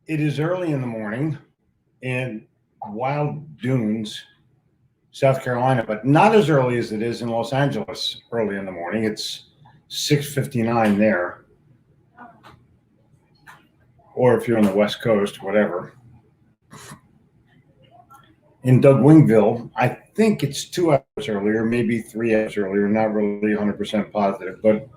It is early in the morning in Wild Dunes, South Carolina, but not as early as it is in Los Angeles early in the morning. It's 6:59 there. Or if you're on the West Coast, whatever. In Doug Wingville, I think it's 2 hours earlier, maybe 3 hours earlier, not really 100% positive, but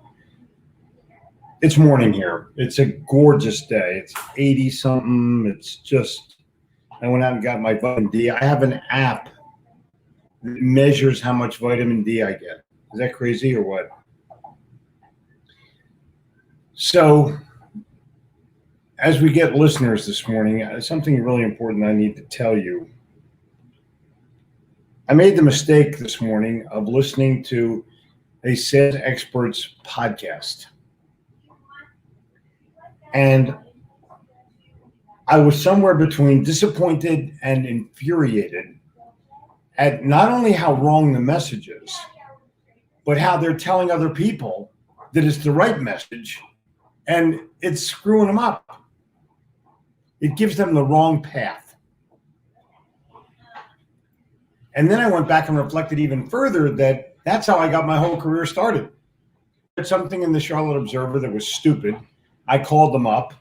it's morning here. It's a gorgeous day. It's 80 something. It's just, I went out and got my vitamin D. I have an app that measures how much vitamin D I get. Is that crazy or what? So, as we get listeners this morning, something really important I need to tell you. I made the mistake this morning of listening to a sales experts podcast. And I was somewhere between disappointed and infuriated at not only how wrong the message is, but how they're telling other people that it's the right message and it's screwing them up. It gives them the wrong path. And then I went back and reflected even further that that's how I got my whole career started. There's something in the Charlotte Observer that was stupid. I called them up.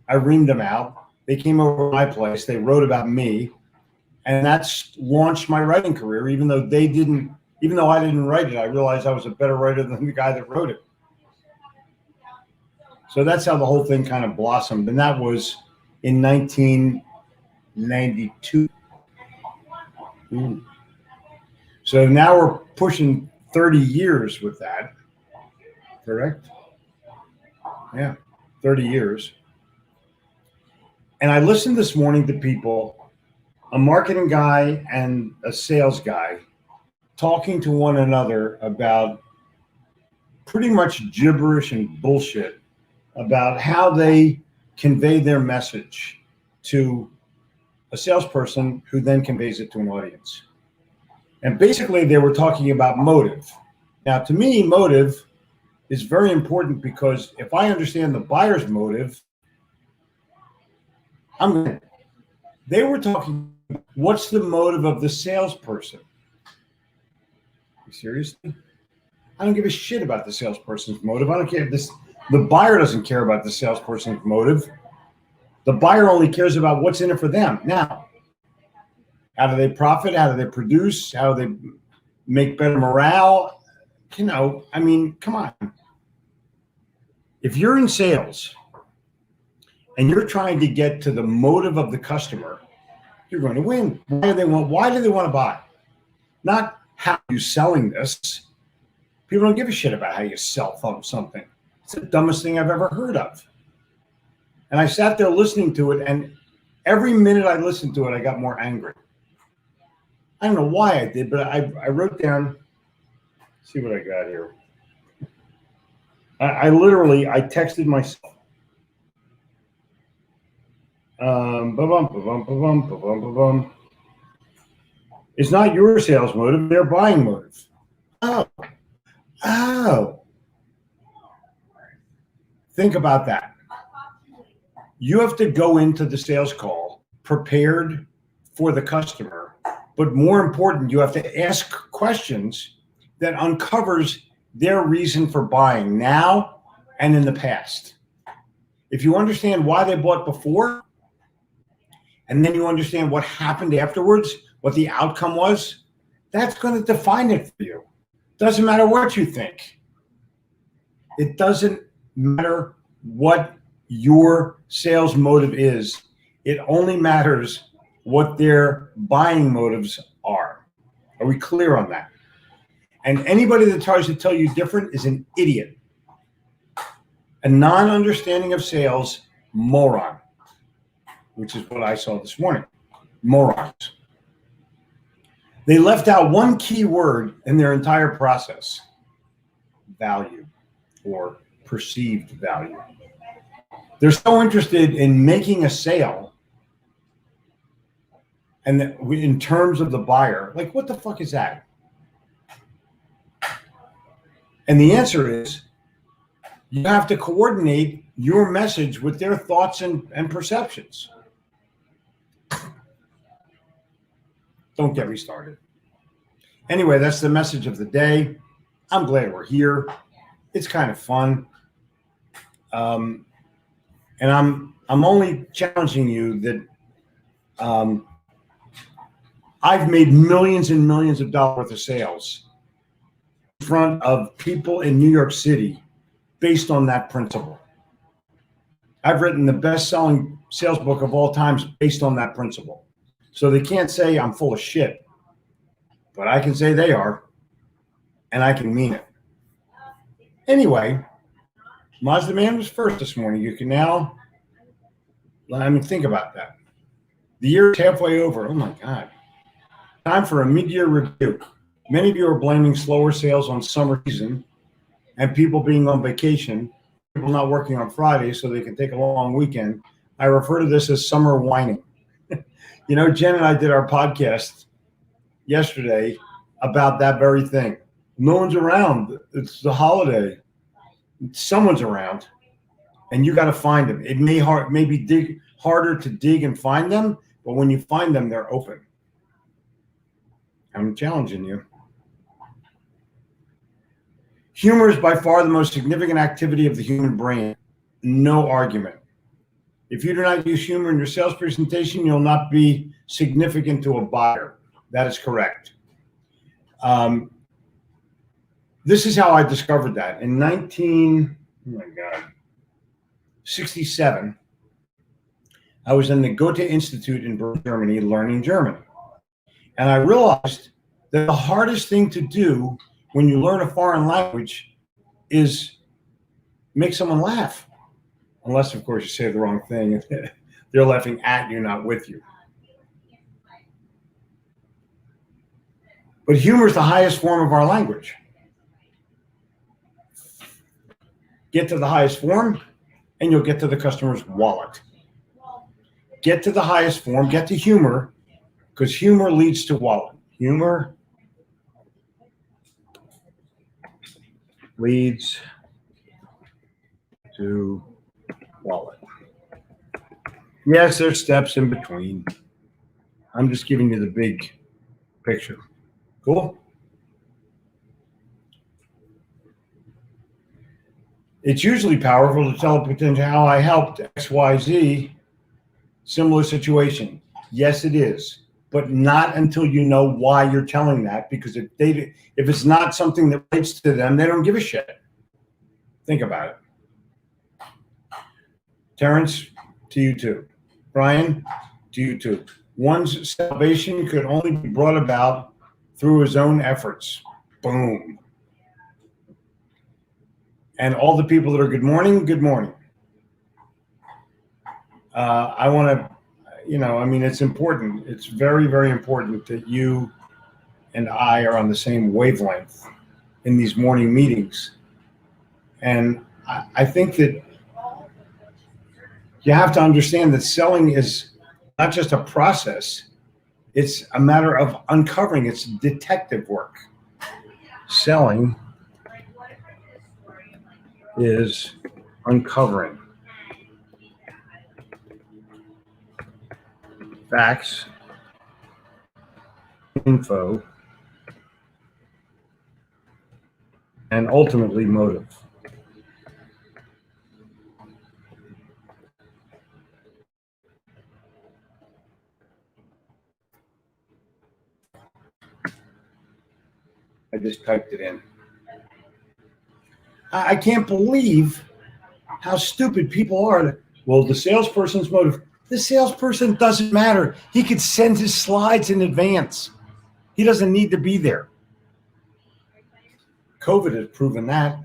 I reamed them out. They came over to my place. They wrote about me. And that's launched my writing career, even though I didn't write it. I realized I was a better writer than the guy that wrote it. So that's how the whole thing kind of blossomed. And that was in 1992. Ooh. So now we're pushing 30 years with that, correct? Yeah, 30 years. And I listened this morning to people, a marketing guy and a sales guy, talking to one another about pretty much gibberish and bullshit about how they convey their message to a salesperson who then conveys it to an audience. And basically, they were talking about motive. Now, to me, motive is very important because if I understand the buyer's motive, they were talking, what's the motive of the salesperson? Seriously? I don't give a shit about the salesperson's motive. I don't care if the buyer doesn't care about the salesperson's motive. The buyer only cares about what's in it for them. Now, how do they profit? How do they produce? How do they make better morale? Come on. If you're in sales and you're trying to get to the motive of the customer, you're going to win. Why do they want to buy? Not how are you selling this. People don't give a shit about how you sell something. It's the dumbest thing I've ever heard of. And I sat there listening to it, and every minute I listened to it, I got more angry. I don't know why I did, but I wrote down, see what I got here. I texted myself. It's not your sales motive, their buying motive. Oh. Think about that. You have to go into the sales call prepared for the customer. But more important, you have to ask questions that uncovers their reason for buying now and in the past. If you understand why they bought before, and then you understand what happened afterwards, what the outcome was, that's going to define it for you. Doesn't matter what you think. It doesn't matter what your sales motive is. It only matters what their buying motives are. Are we clear on that? And anybody that tries to tell you different is an idiot. A non-understanding of sales moron, which is what I saw this morning. Morons. They left out one key word in their entire process: value, or perceived value. They're so interested in making a sale, and in terms of the buyer, like, what the fuck is that? And the answer is, you have to coordinate your message with their thoughts and perceptions. Don't get me started. Anyway, that's the message of the day. I'm glad we're here. It's kind of fun. And I'm only challenging you that I've made millions and millions of dollars worth of sales in front of people in New York City based on that principle. I've written the best-selling sales book of all times based on that principle. So they can't say I'm full of shit, but I can say they are, and I can mean it. Anyway, Mazda Man was first this morning. You can now, think about that. The year is halfway over. Oh my God. Time for a mid-year review. Many of you are blaming slower sales on summer season and people being on vacation, people not working on Friday so they can take a long weekend. I refer to this as summer whining. Jen and I did our podcast yesterday about that very thing. No one's around. It's the holiday. Someone's around, and you got to find them. It may be harder to dig and find them, but when you find them, they're open. I'm challenging you. Humor is by far the most significant activity of the human brain. No argument. If you do not use humor in your sales presentation, you'll not be significant to a buyer. That is correct. This is how I discovered that. In 1967, I was in the Goethe Institute in Berlin, Germany, learning German. And I realized that the hardest thing to do when you learn a foreign language is make someone laugh. Unless, of course, you say the wrong thing. They're laughing at you, not with you. But humor is the highest form of our language. Get to the highest form, and you'll get to the customer's wallet. Get to the highest form, get to humor, because humor leads to wallet. Humor leads to wallet. Yes, there's steps in between. I'm just giving you the big picture. Cool? It's usually powerful to tell a potential how I helped XYZ. Similar situation. Yes, it is. But not until you know why you're telling that, because if it's not something that relates to them, they don't give a shit. Think about it. Terrence, to you too. Brian, to you too. One's salvation could only be brought about through his own efforts. Boom. And all the people that are good morning, good morning. I want to, it's important. It's very, very important that you and I are on the same wavelength in these morning meetings. And I think that you have to understand that selling is not just a process. It's a matter of uncovering. It's detective work. Selling is uncovering facts, info, and ultimately motive. I just typed it in. I can't believe how stupid people are. Well, the salesperson's motive. The salesperson doesn't matter. He could send his slides in advance. He doesn't need to be there. COVID has proven that.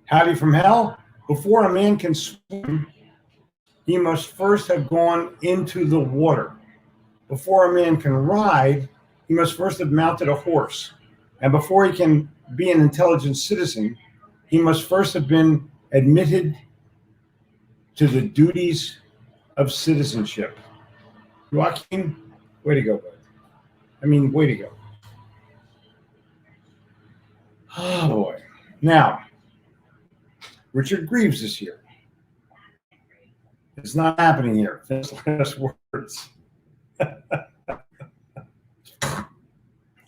Howdy from hell. Before a man can swim, he must first have gone into the water. Before a man can ride, he must first have mounted a horse. And before he can be an intelligent citizen, he must first have been admitted to the duties of citizenship. Joaquin, way to go, bud. Way to go. Oh, boy. Now, Richard Greaves is here. It's not happening here. Famous last words.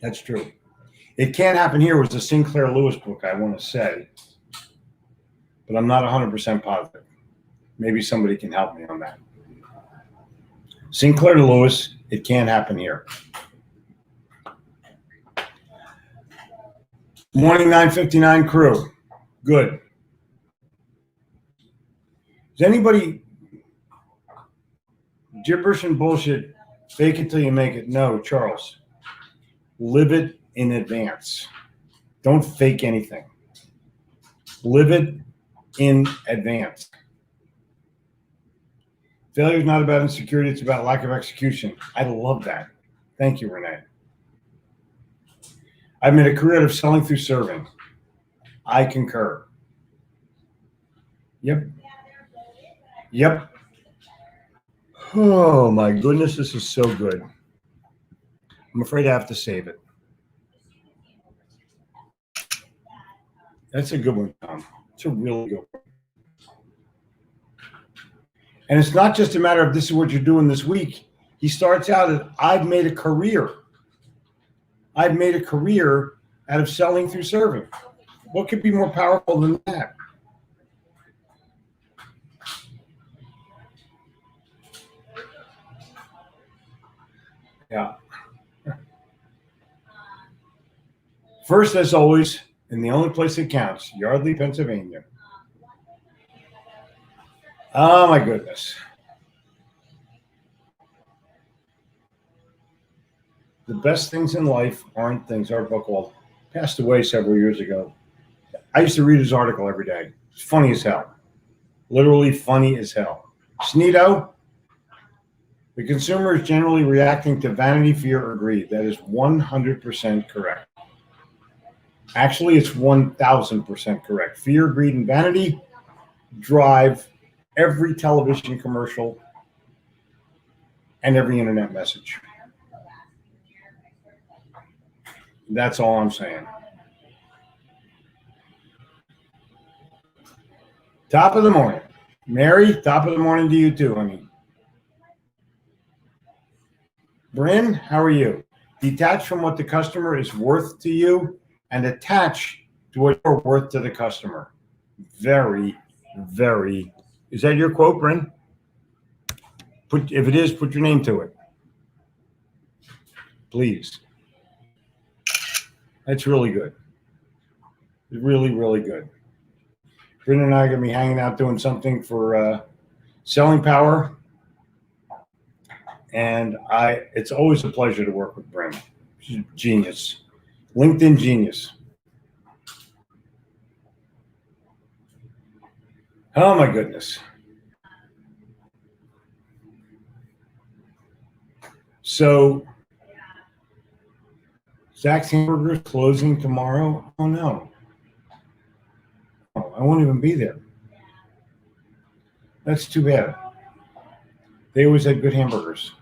That's true. It Can't Happen Here was a Sinclair Lewis book, I want to say, but I'm not 100% positive. Maybe somebody can help me on that. Sinclair Lewis, It Can't Happen Here. Morning 959 crew. Good. Is anybody gibberish and bullshit, fake it till you make it? No, Charles. Live it in advance. Don't fake anything. Live it in advance. Failure is not about insecurity, it's about lack of execution. I love that. Thank you, Renee. I've made a career out of selling through serving. I concur. Yep. Oh my goodness, this is so good. I'm afraid I have to save it. That's a good one, Tom. It's a really good one. And it's not just a matter of this is what you're doing this week. He starts out as, I've made a career. I've made a career out of selling through serving. What could be more powerful than that? Yeah. First, as always, and the only place that counts, Yardley, Pennsylvania. Oh, my goodness. The best things in life aren't things. Art Buchwald passed away several years ago. I used to read his article every day. It's funny as hell. Literally funny as hell. Sneed I, the consumer is generally reacting to vanity, fear, or greed. That is 100% correct. Actually, it's 1,000% correct. Fear, greed, and vanity drive every television commercial and every internet message. That's all I'm saying. Top of the morning. Mary, top of the morning to you too, honey. Brynne, how are you? Detach from what the customer is worth to you and attach to what you're worth to the customer. Very, very. Is that your quote, Brynne? If it is, put your name to it. Please. That's really good. Really, really good. Brynne and I are going to be hanging out doing something for Selling Power. And it's always a pleasure to work with Brynne. She's a genius. LinkedIn genius. Oh my goodness. So Zach's Hamburger is closing tomorrow. Oh no. Oh, I won't even be there. That's too bad. They always had good hamburgers.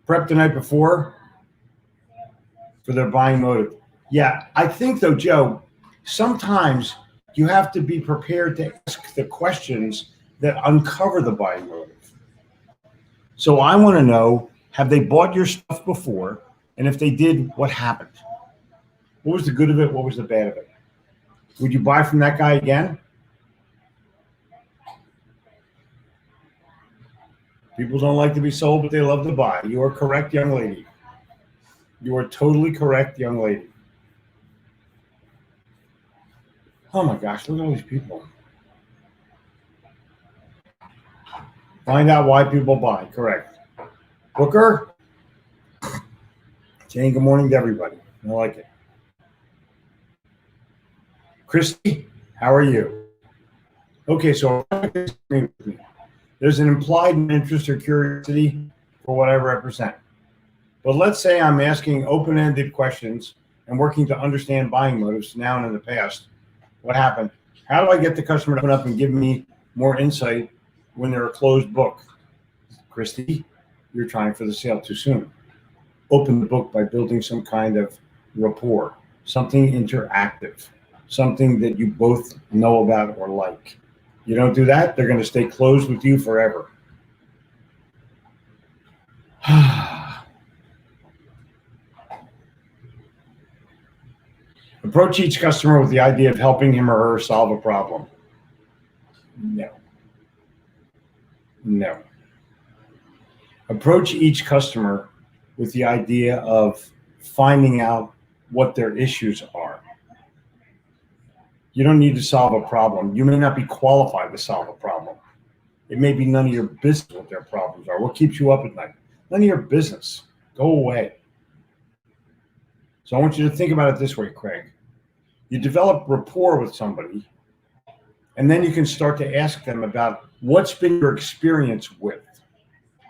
Prep the night before for their buying motive. Yeah, I think though, Joe, sometimes you have to be prepared to ask the questions that uncover the buying motive. So I want to know, have they bought your stuff before? And if they did, what happened? What was the good of it? What was the bad of it? Would you buy from that guy again? People don't like to be sold, but they love to buy. You are correct, young lady. You are totally correct, young lady. Oh my gosh, look at all these people. Find out why people buy. Correct. Booker? Saying good morning to everybody. I like it. Christy, how are you? Okay, so there's an implied interest or curiosity for what I represent. But let's say I'm asking open-ended questions and working to understand buying motives now and in the past. What happened? How do I get the customer to open up and give me more insight when they're a closed book? Christy, you're trying for the sale too soon. Open the book by building some kind of rapport, something interactive, something that you both know about or like. You don't do that, they're going to stay closed with you forever. Approach each customer with the idea of helping him or her solve a problem. No. No. Approach each customer with the idea of finding out what their issues are. You don't need to solve a problem. You may not be qualified to solve a problem. It may be none of your business what their problems are. What keeps you up at night? None of your business. Go away. So I want you to think about it this way, Craig. You develop rapport with somebody, and then you can start to ask them about what's been your experience with.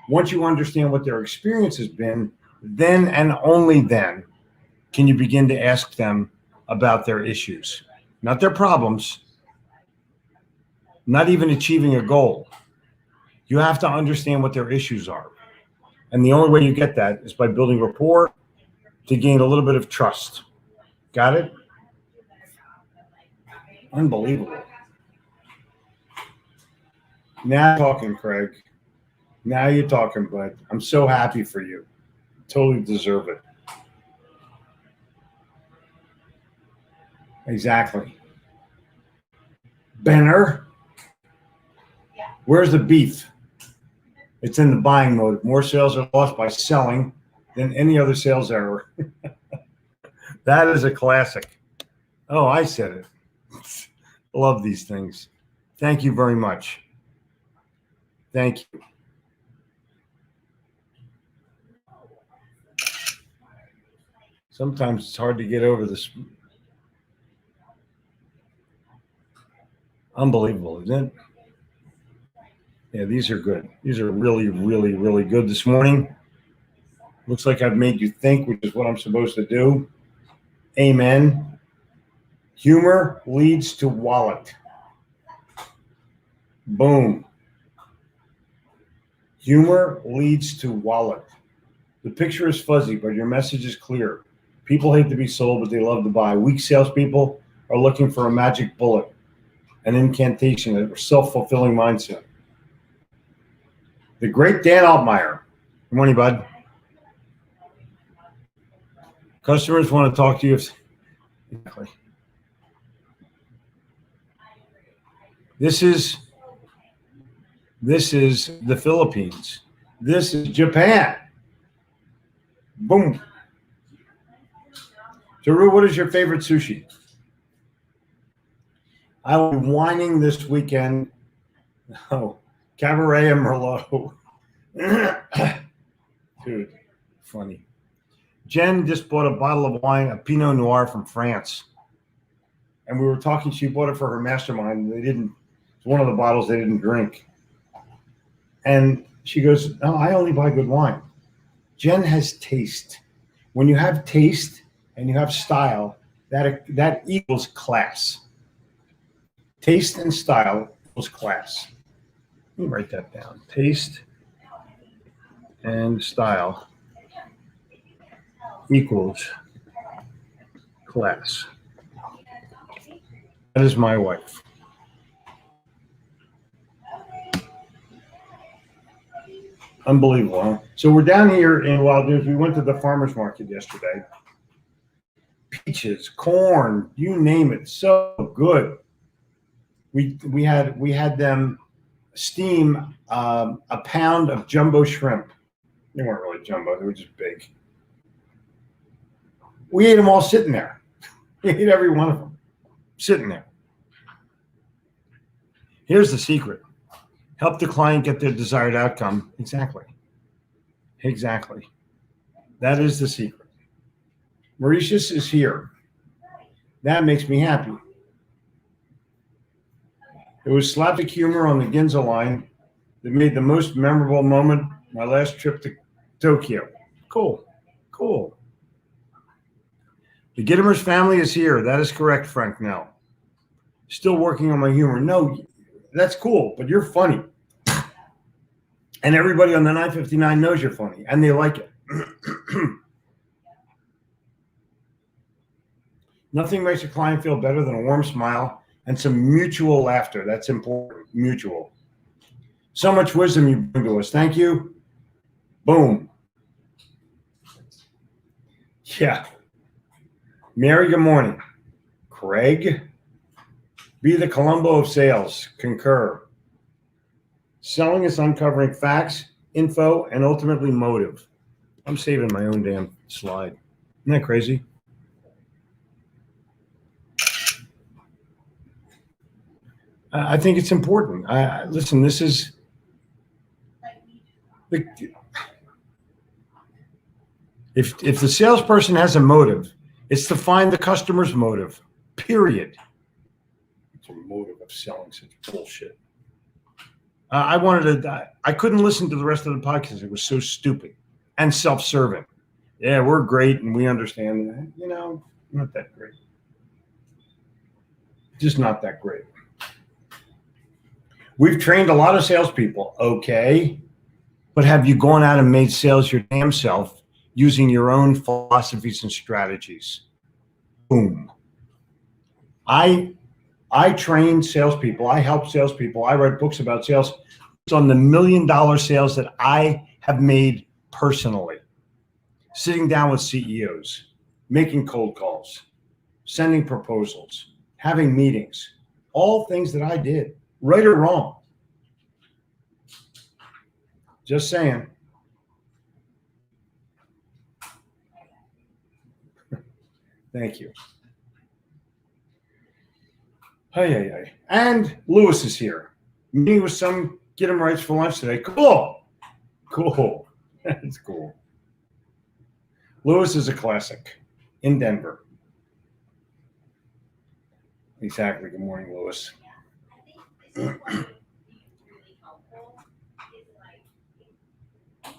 Once you understand what their experience has been, then and only then can you begin to ask them about their issues, not their problems, not even achieving a goal. You have to understand what their issues are. And the only way you get that is by building rapport to gain a little bit of trust. Got it? Unbelievable. Now you're talking, Craig. Now you're talking, bud. I'm so happy for you. Totally deserve it. Exactly. Benner, where's the beef? It's in the buying mode. More sales are lost by selling than any other sales error. That is a classic. Oh, I said it. Love these things. Thank you very much. Thank you. Sometimes it's hard to get over this. Unbelievable, isn't it? Yeah, these are good. These are really, really, really good this morning. Looks like I've made you think, which is what I'm supposed to do. Amen. Humor leads to wallet. Boom. Humor leads to wallet. The picture is fuzzy, but your message is clear. People hate to be sold, but they love to buy. Weak salespeople are looking for a magic bullet, an incantation, a self-fulfilling mindset. The great Dan Altmeyer. Good morning, bud. Customers want to talk to you. Exactly. This is the Philippines. This is Japan. Boom. Taru, what is your favorite sushi? I will be whining this weekend. Oh, Cabernet and Merlot. Dude, funny. Jen just bought a bottle of wine, a Pinot Noir from France. And we were talking, she bought it for her mastermind. It's one of the bottles they didn't drink. And she goes, "No, I only buy good wine." Jen has taste. When you have taste and you have style, that equals class. Taste and style equals class. Let me write that down. Taste and style equals class. That is my wife. Unbelievable, huh? So we're down here in Wild News. We went to the farmer's market yesterday. Peaches, corn, you name it, so good. We had them steam a pound of jumbo shrimp. They weren't really jumbo; they were just big. We ate them all sitting there. We ate every one of them sitting there. Here's the secret. Help the client get their desired outcome. Exactly. That is the secret. Mauritius is here. That makes me happy. It was slapstick humor on the Ginza line that made the most memorable moment my last trip to Tokyo. Cool. The Gitomer's family is here. That is correct, Frank. Now, still working on my humor. No, that's cool, but you're funny. And everybody on the 959 knows you're funny, and they like it. Nothing makes a client feel better than a warm smile and some mutual laughter. That's important. Mutual. So much wisdom you bring to us. Thank you. Boom. Yeah. Mary, good morning. Craig, be the Columbo of sales. Concur. Selling is uncovering facts, info, and ultimately motive. I'm saving my own damn slide. Isn't that crazy? I think it's important. Listen, this is if the salesperson has a motive, it's to find the customer's motive. Period. It's a motive of selling such bullshit. I couldn't listen to the rest of the podcast. It was so stupid and self-serving. Yeah, we're great and we understand. Not that great. Just not that great. We've trained a lot of salespeople. Okay. But have you gone out and made sales your damn self using your own philosophies and strategies? Boom. I train salespeople. I help salespeople. I write books about sales. It's on the $1 million sales that I have made personally. Sitting down with CEOs, making cold calls, sending proposals, having meetings, all things that I did, right or wrong. Just saying. Thank you. Hey. And Lewis is here. Meeting with some Gitomer rights for lunch today. Cool. That's cool. Lewis is a classic in Denver. Exactly. Good morning, Lewis.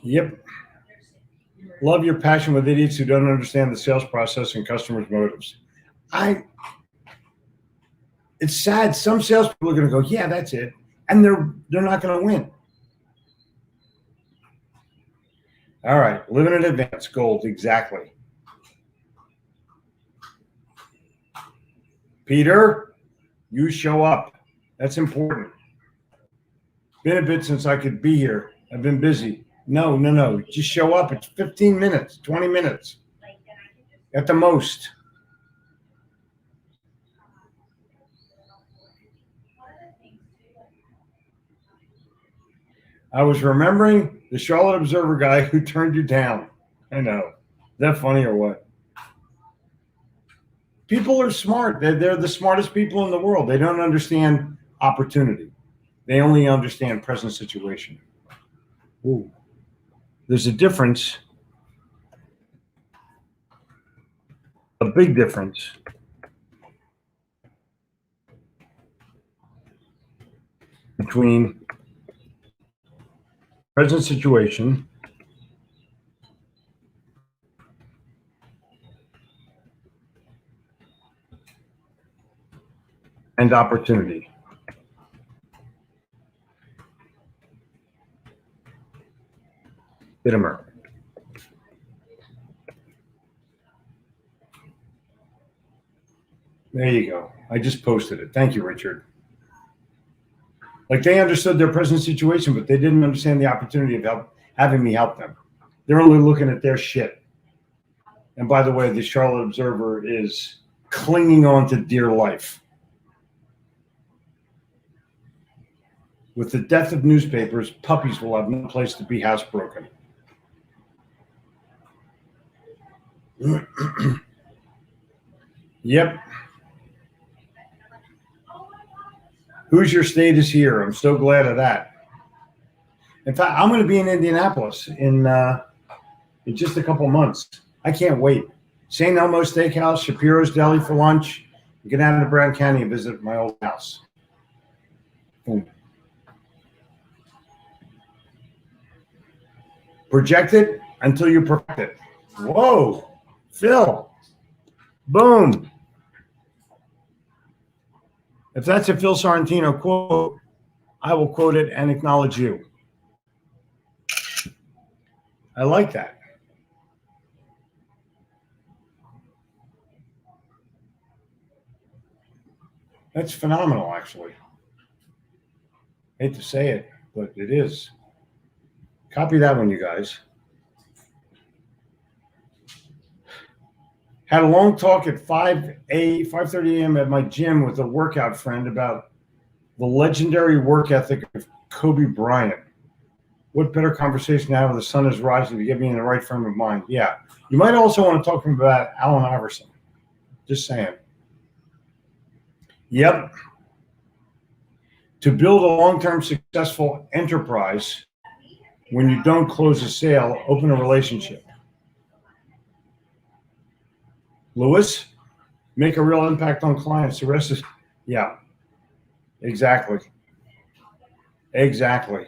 Yep. Love your passion with idiots who don't understand the sales process and customers' motives. It's sad. Some salespeople are going to go, yeah, that's it. And they're not going to win. All right. Living in advance. Gold. Exactly. Peter, you show up. That's important. Been a bit since I could be here. I've been busy. No. Just show up. It's 15 minutes, 20 minutes at the most. I was remembering the Charlotte Observer guy who turned you down. I know. Is that funny or what? People are smart. They're the smartest people in the world. They don't understand opportunity. They only understand present situation. Ooh. There's a difference, a big difference between present situation and opportunity. Gitomer. There you go. I just posted it. Thank you, Richard. Like they understood their present situation, but they didn't understand the opportunity of having me help them. They're only looking at their shit. And by the way, the Charlotte Observer is clinging on to dear life. With the death of newspapers, puppies will have no place to be housebroken. Yep. Who's Your State is here. I'm so glad of that. In fact, I'm going to be in Indianapolis in just a couple months. I can't wait. St. Elmo Steakhouse, Shapiro's Deli for lunch. Get down to Brown County and visit my old house. Boom. Project it until you perfect it. Whoa, Phil. Boom. If that's a Phil Sorrentino quote, I will quote it and acknowledge you. I like that. That's phenomenal, actually. Hate to say it, but it is. Copy that one, you guys. Had a long talk at 5:30 a.m. at my gym with a workout friend about the legendary work ethic of Kobe Bryant. What better conversation to have when the sun is rising to get me in the right frame of mind? Yeah. You might also want to talk to him about Allen Iverson. Just saying. Yep. To build a long-term successful enterprise, when you don't close a sale, open a relationship. Lewis, make a real impact on clients. The rest is, yeah, exactly. Exactly.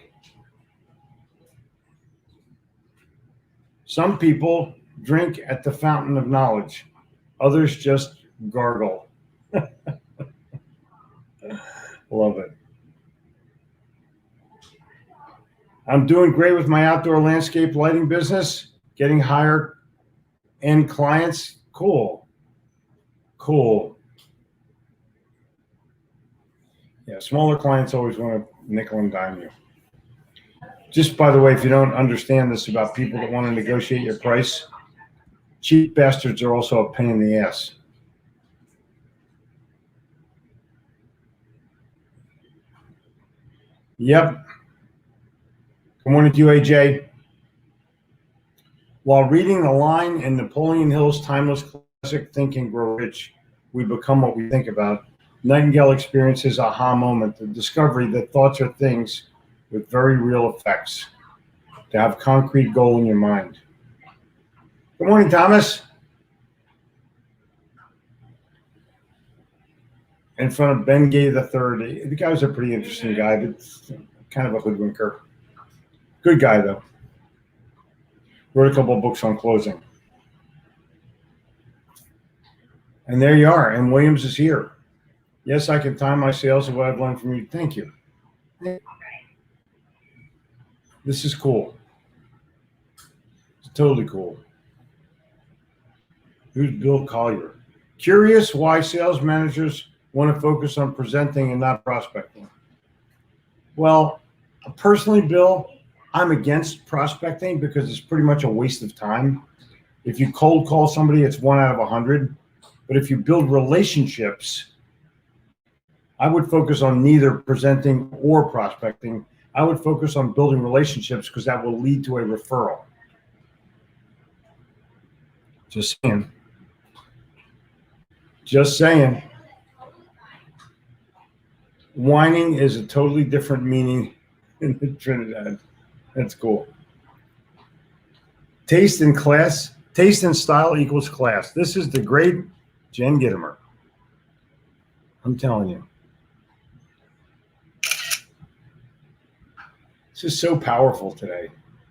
Some people drink at the fountain of knowledge. Others just gargle. Love it. I'm doing great with my outdoor landscape lighting business, getting higher end clients. Cool. Cool. Yeah, smaller clients always want to nickel and dime you. Just by the way, if you don't understand this about people that want to negotiate your price, cheap bastards are also a pain in the ass. Yep. Good morning to you, AJ. While reading the line in Napoleon Hill's timeless classic Think and Grow Rich, we become what we think about, Nightingale experiences aha moment, the discovery that thoughts are things with very real effects, to have concrete goal in your mind. Good morning, Thomas. In front of Ben Gay III. The guy was a pretty interesting guy, but kind of a hoodwinker. Good guy, though. Wrote a couple of books on closing. And there you are. And Williams is here. Yes, I can time my sales of what I've learned from you. Thank you. This is cool. It's totally cool. Who's Bill Collier? Curious why sales managers want to focus on presenting and not prospecting. Well, personally, Bill, I'm against prospecting because it's pretty much a waste of time. If you cold call somebody, it's 1 out of 100. But if you build relationships, I would focus on neither presenting or prospecting. I would focus on building relationships because that will lead to a referral. Just saying. Just saying. Whining is a totally different meaning in Trinidad. That's cool. Taste and style equals class. This is the great Jen Gitomer. I'm telling you. This is so powerful today.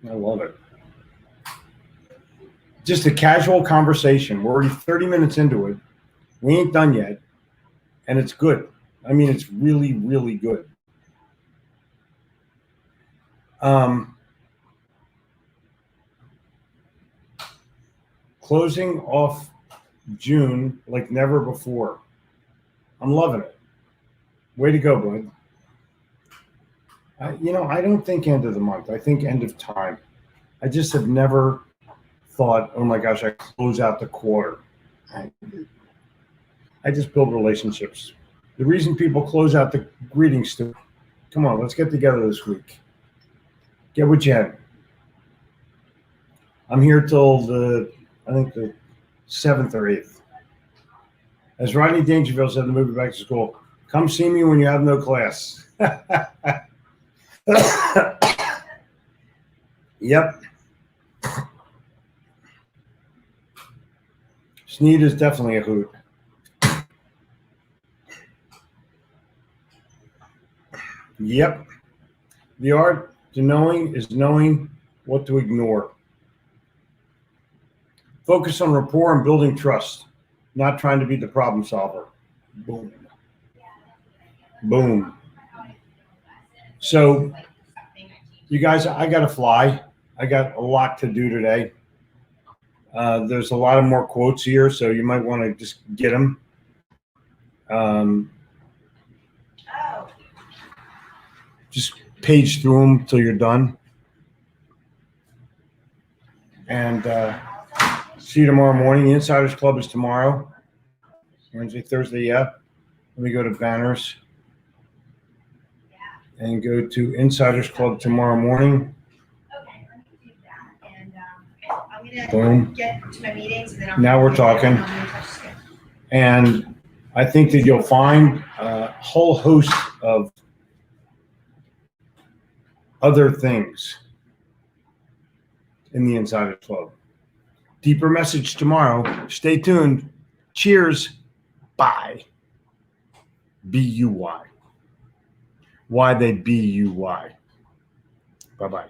I love it. Just a casual conversation. We're already 30 minutes into it. We ain't done yet. And it's good. I mean, it's really, really good. Closing off June like never before. I'm loving it. Way to go, bud. I don't think end of the month. I think end of time. I just have never thought, oh my gosh, I close out the quarter. I just build relationships. The reason people close out the greetings to, come on, let's get together this week. Get with Jen. I'm here till the 7th or 8th. As Rodney Dangerfield said in the movie Back to School, come see me when you have no class. Yep. Sneed is definitely a hoot. Yep. The art to knowing is knowing what to ignore. Focus on rapport and building trust, not trying to be the problem solver. Boom. Boom. So, you guys, I got to fly. I got a lot to do today. There's a lot of more quotes here, so you might want to just get them. Just page through them till you're done. And see you tomorrow morning. The Insiders Club is tomorrow. Wednesday, Thursday, yeah. Let me go to banners and go to Insiders Club tomorrow morning. Okay, let me do that. And I'm Boom. gonna get to my meetings and then Now we're talking. And I think that you'll find a whole host of other things in the Insiders Club. Deeper message tomorrow. Stay tuned. Cheers. Bye. B-U-Y. Why they B-U-Y. Bye-bye.